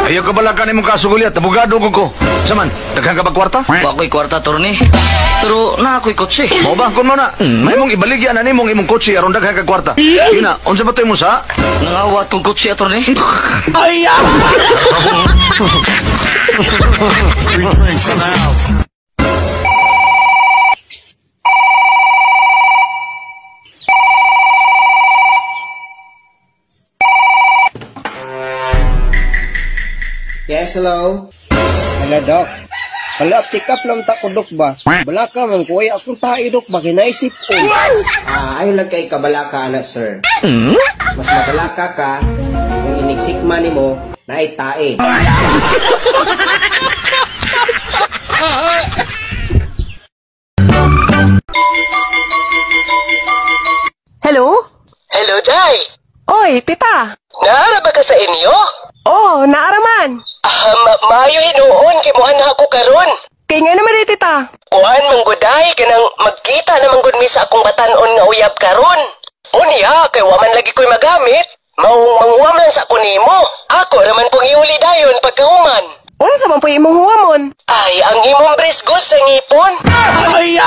Ayaw ka bala ka ni mong kasuguliat, abogado ko. Saman, daghan ka ba kwarta? Wa ko'y kwarta, Torni. Pero na ako'y kotse. Mo ba, kung mo na, may mong ibaligyan na ni mong imong kotse aron daghan ka kwarta. Yun na, unsa ba tayo mo sa? Nangawat kong kotse, Torni. Ay, Yes, hello? Hala, Dok. Hala, check up lang ta ko, Dok ba? Bala ka, man kuya akong tayo, Dok ba? Ginaisip ko. Ayaw lang kay kabalaka, ana, sir. Mas mabalaka ka kung iniksikman ni mo na itae. Hello? Hello, Day. Oy, tita. Naara ba ka sa inyo? Oh, naaraman. Maayo hinuon, kimuhan na ako karon. Kay nga naman tita. Kuhan mangguday, kanang magkita na manggud mi sa akong batanon nga uyab karon. Unya, kay waman lagi ko'y magamit. Manguwam lang sa kunimo. Ako raman pong iuli dayon pagkahuman. Unsa man po imong huwamon? Ay, ang imong brisgot sa ngipon. Ay,